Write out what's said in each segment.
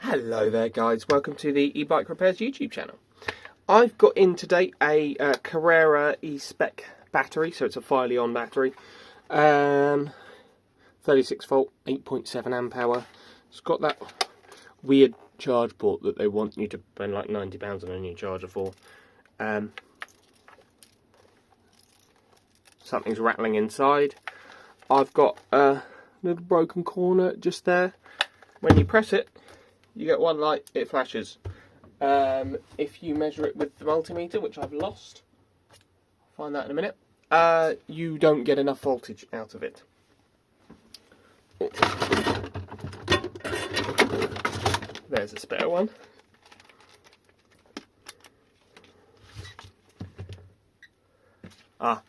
Hello there guys, welcome to the e-bike repairs YouTube channel. I've got in today a Carrera E Spec battery, so it's a Phylion battery, 36 volt, 8.7 amp hour. It's got that weird charge port that they want you to spend like £90 on a new charger for. Something's rattling inside. I've got a little broken corner just there. When you press it, you get one light, it flashes. If you measure it with the multimeter, which I've lost, I'll find that in a minute, you don't get enough voltage out of it. There's a spare one. That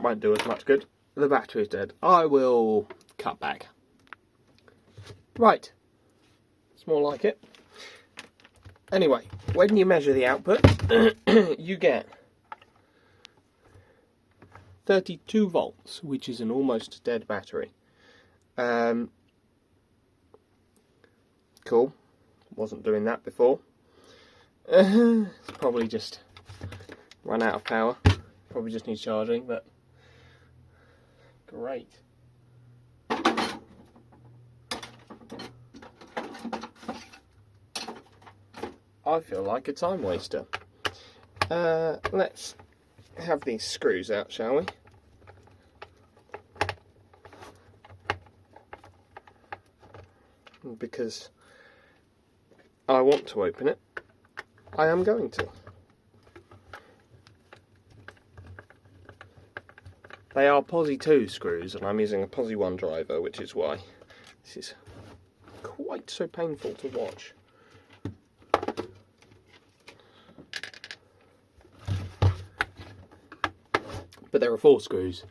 won't do as much good. The battery's dead. I will cut back. Right. It's more like it. Anyway, when you measure the output, you get 32 volts, which is an almost dead battery. Cool. Wasn't doing that before. It's probably just run out of power. Probably just needs charging, but great. I feel like a time waster. Let's have these screws out, shall we? Because I want to open it. I am going to. They are Posi 2 screws, and I'm using a Posi 1 driver, which is why this is quite so painful to watch. But there are 4 screws,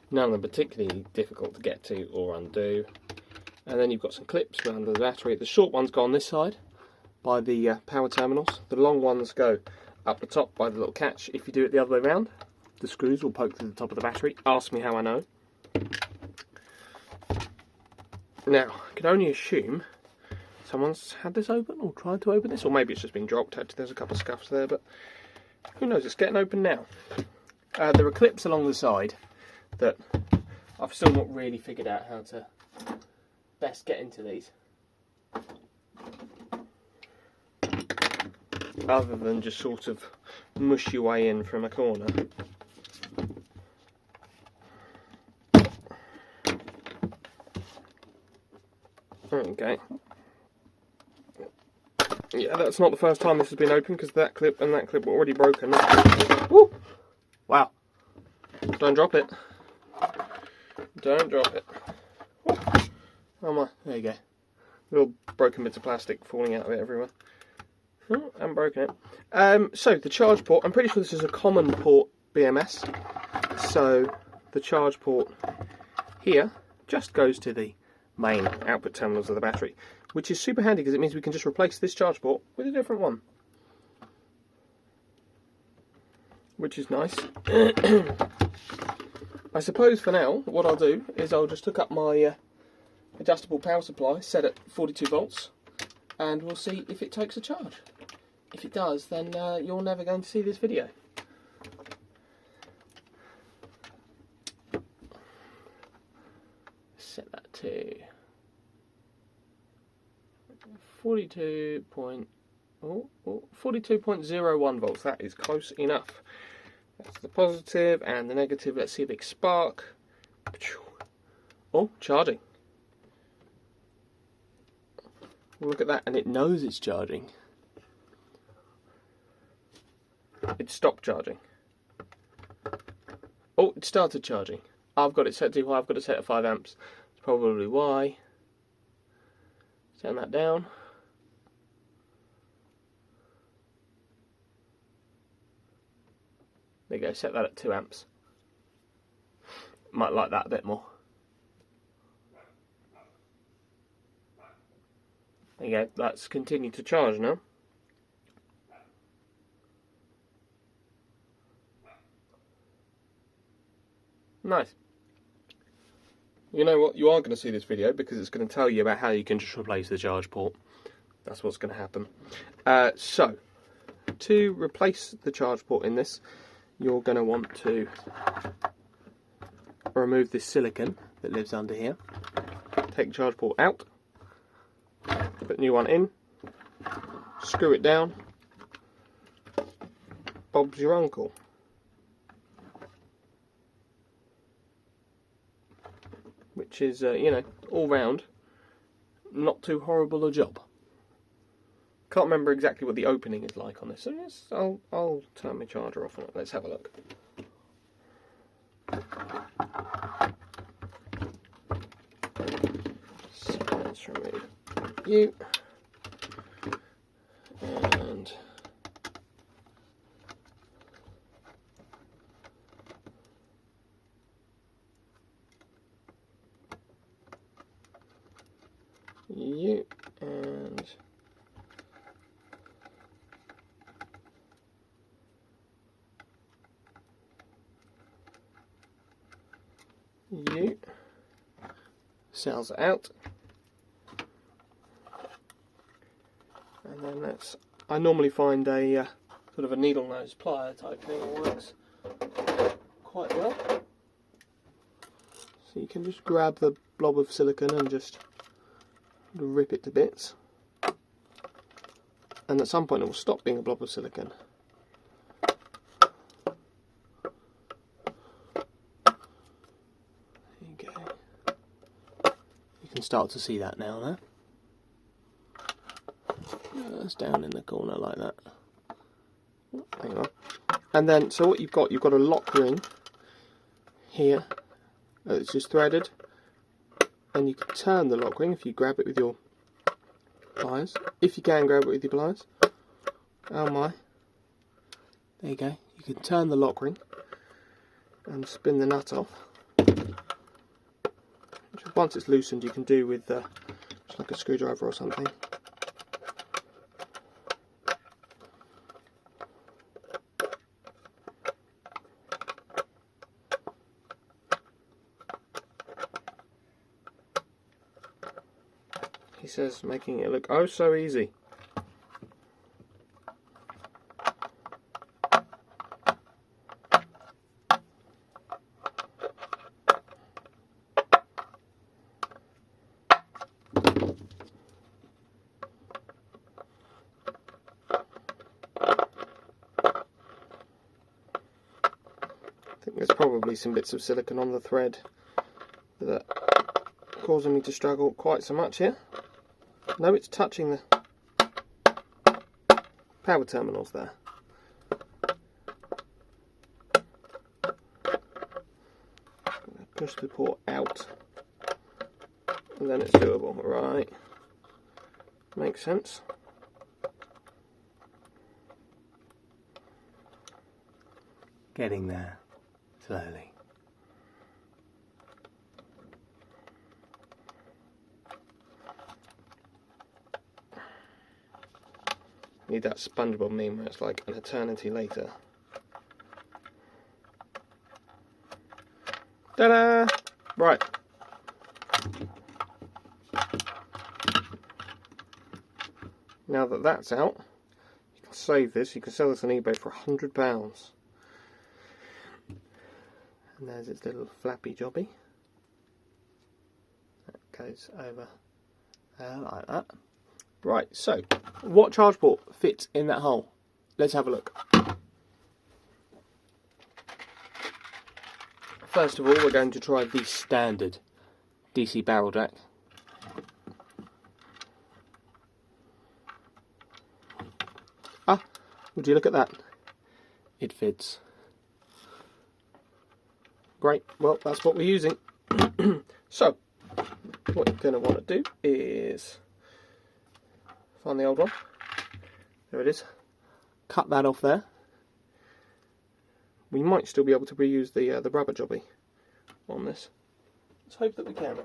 none of them particularly difficult to get to or undo. And then you've got some clips around the battery. The short ones go on this side by the power terminals. The long ones go up the top by the little catch. If you do it the other way around, the screws will poke through the top of the battery. Ask me how I know. Now, I can only assume someone's had this open or tried to open this, or maybe it's just been dropped. Actually, there's a couple of scuffs there, but who knows? It's getting open now. There are clips along the side that I've still not really figured out how to best get into these, other than just sort of mush your way in from a corner. Okay. Yeah, that's not the first time this has been opened, because that clip and that clip were already broken. Woo! Wow. Don't drop it. Don't drop it. Oh my, there you go. Little broken bits of plastic falling out of it everywhere. Oh, I haven't broken it. So, the charge port, I'm pretty sure this is a common port BMS. So, the charge port here just goes to the main output terminals of the battery, which is super handy because it means we can just replace this charge port with a different one, which is nice. I suppose for now what I'll do is I'll just hook up my adjustable power supply set at 42 volts and we'll see if it takes a charge. If it does, then you're never going to see this video. Set that to 42.01 volts. That is close enough. That's the positive, and the negative. Let's see a big spark. Oh, charging. Look at that, and it knows it's charging. It stopped charging. Oh, it started charging. I've got it set too high. I've got it set at 5 amps. That's probably why. Turn that down. There you go, set that at 2 amps. Might like that a bit more. There you go, that's continued to charge now. Nice. You know what? You are going to see this video because it's going to tell you about how you can just replace the charge port. That's what's going to happen. So, to replace the charge port in this, you're going to want to remove this silicone that lives under here. Take the charge port out. Put a new one in. Screw it down. Bob's your uncle. Which is, you know, all round, not too horrible a job. Can't remember exactly what the opening is like on this, so yes, I'll turn my charger off on it. Let's have a look. So let's remove you and you and you. Cells are out. And then I normally find a sort of a needle nose plier type thing that works quite well. So you can just grab the blob of silicone and just rip it to bits. And at some point it will stop being a blob of silicone. You can start to see that now there. That's down in the corner like that. Hang on. And then, so what you've got a lock ring here. It's just threaded. And you can turn the lock ring if you grab it with your pliers. If you can grab it with your pliers. Oh my. There you go. You can turn the lock ring and spin the nut off. Once it's loosened, you can do with just like a screwdriver or something. He says, making it look oh so easy. There's probably some bits of silicone on the thread that are causing me to struggle quite so much here. No, it's touching the power terminals there. Push the port out and then it's doable. Right, makes sense. Getting there. Slowly. Need that SpongeBob meme where it's like an eternity later. Ta-da! Right. Now that that's out, you can save this. You can sell this on eBay for £100. And there's its little flappy jobby. That goes over there like that. Right, so what charge port fits in that hole? Let's have a look. First of all, we're going to try the standard DC barrel jack. Ah, would you look at that? It fits. Great, well that's what we're using. So, what you're going to want to do is find the old one. There it is. Cut that off there. We might still be able to reuse the rubber jobby on this. Let's hope that we can.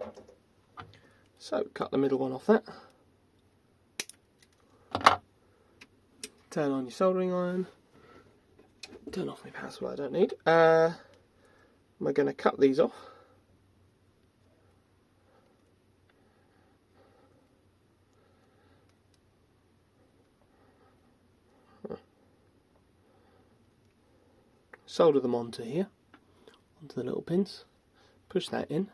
So, cut the middle one off that. Turn on your soldering iron. Turn off my password I don't need. We're going to cut these off. solder them onto here, onto the little pins, push that in.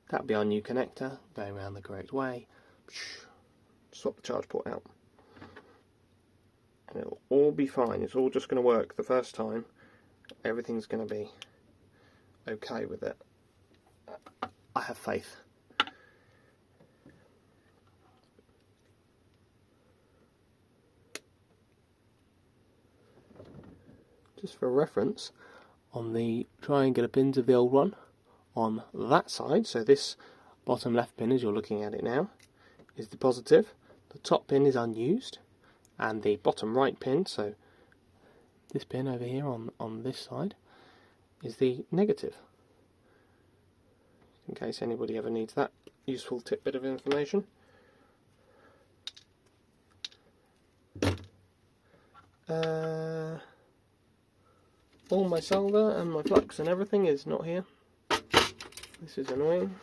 That'll be our new connector, going around the correct way. Swap the charge port out. And it'll all be fine. It's all just going to work the first time. Everything's going to be okay with it. I have faith. Just for reference, on the triangular pins of the old one, on that side, so this bottom left pin as you're looking at it now, is the positive, the top pin is unused, and the bottom right pin, so this pin over here on this side, is the negative. In case anybody ever needs that useful bit of information. All my solder and my flux and everything is not here. This is annoying.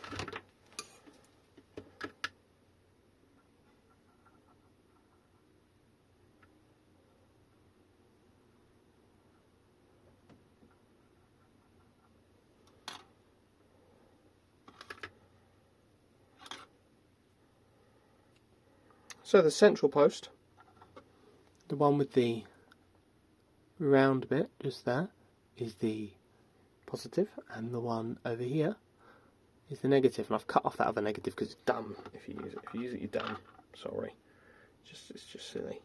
So the central post, the one with the round bit just there, is the positive, and the one over here is the negative. And I've cut off that other negative because it's dumb if you use it. If you use it, you're dumb. Sorry. It's just silly.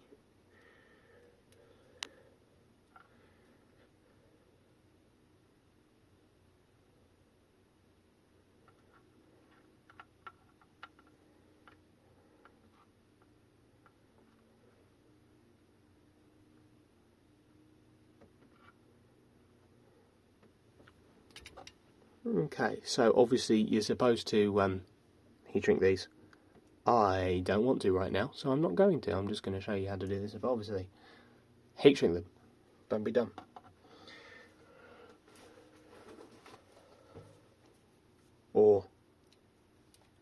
Okay, so obviously you're supposed to heat shrink these. I don't want to right now, so I'm not going to. I'm just going to show you how to do this. But obviously, heat shrink them. Don't be dumb. Or,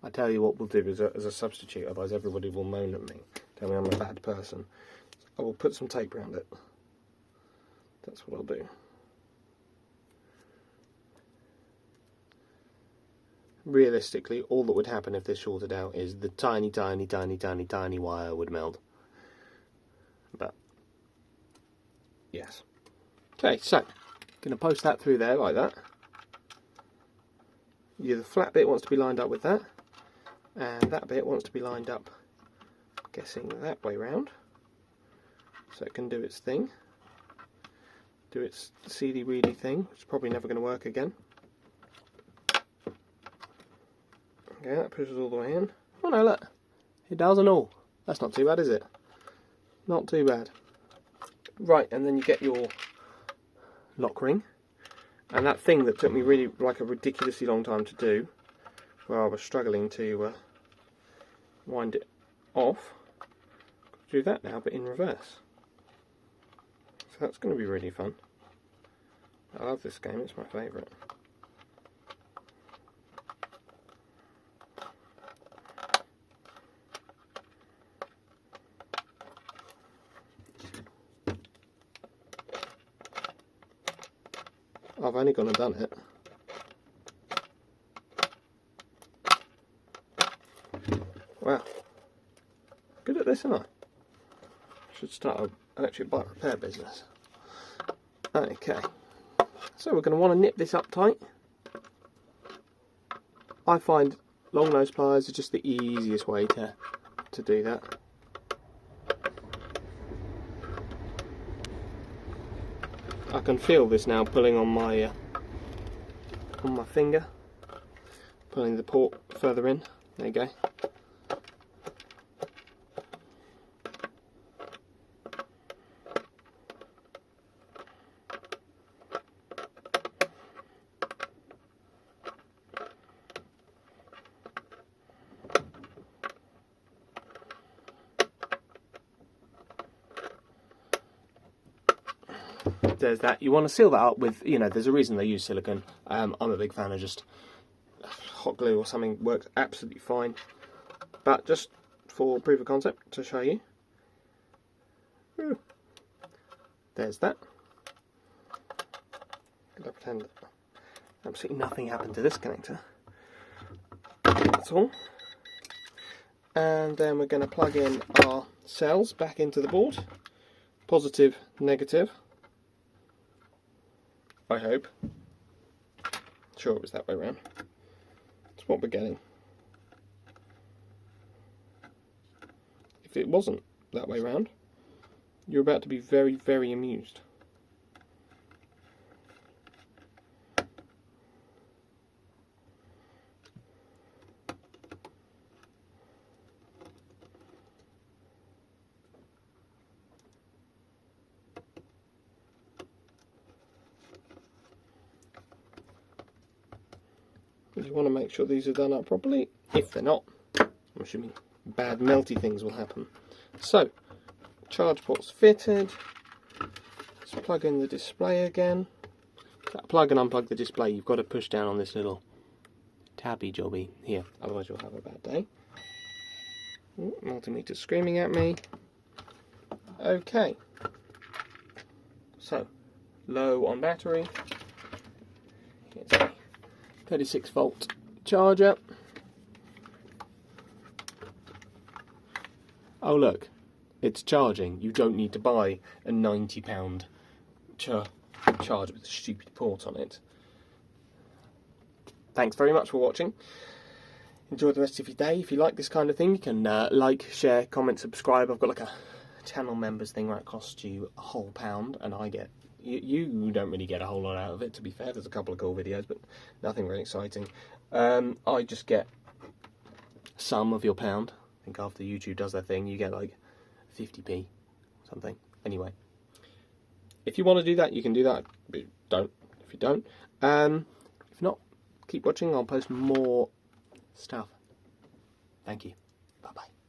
I tell you what we'll do as a substitute, otherwise everybody will moan at me. Tell me I'm a bad person. I will put some tape around it. That's what I'll do. Realistically, all that would happen if this shorted out is the tiny wire would melt. But, yes. Okay, so, going to post that through there like that. The flat bit wants to be lined up with that, and that bit wants to be lined up, I'm guessing, that way round. So it can do its thing. Do its seedy-weedy thing, which is probably never going to work again. Okay, that pushes all the way in. Oh no, look. It does and all. That's not too bad, is it? Not too bad. Right, and then you get your lock ring. And that thing that took me really, like, a ridiculously long time to do, where I was struggling to wind it off, do that now, but in reverse. So that's going to be really fun. I love this game, it's my favourite. I've only gone and done it. Wow. Good at this, aren't I? Should start an electric bike repair business. Okay. So we're going to want to nip this up tight. I find long nose pliers are just the easiest way to do that. I can feel this now pulling on my finger, pulling the port further in. There you go. There's that. You want to seal that up with, there's a reason they use silicone. I'm a big fan of just hot glue or something. Works absolutely fine. But just for proof of concept, to show you. There's that. I'm going to pretend that absolutely nothing happened to this connector. That's all. And then we're going to plug in our cells back into the board. Positive, negative. I hope. Sure it was that way around. That's what we're getting. If it wasn't that way round, you're about to be very, very amused. You want to make sure these are done up properly. If they're not, I'm assuming bad melty things will happen. So, charge port's fitted. Let's plug in the display again. To plug and unplug the display, you've got to push down on this little tabby jobby here, otherwise you'll have a bad day. Ooh, multimeter's screaming at me. Okay. So, low on battery. It's a 36 volt charger. Oh look, it's charging. You don't need to buy a £90 charger with a stupid port on it. Thanks very much for watching. Enjoy the rest of your day. If you like this kind of thing, you can like, share, comment, subscribe. I've got like a channel members thing where it costs you £1, and I get you don't really get a whole lot out of it, to be fair. There's a couple of cool videos, but nothing really exciting. I just get some of your £1. I think after YouTube does their thing, you get like 50p something. Anyway, if you want to do that, you can do that. But don't if you don't. If not, keep watching. I'll post more stuff. Thank you. Bye bye.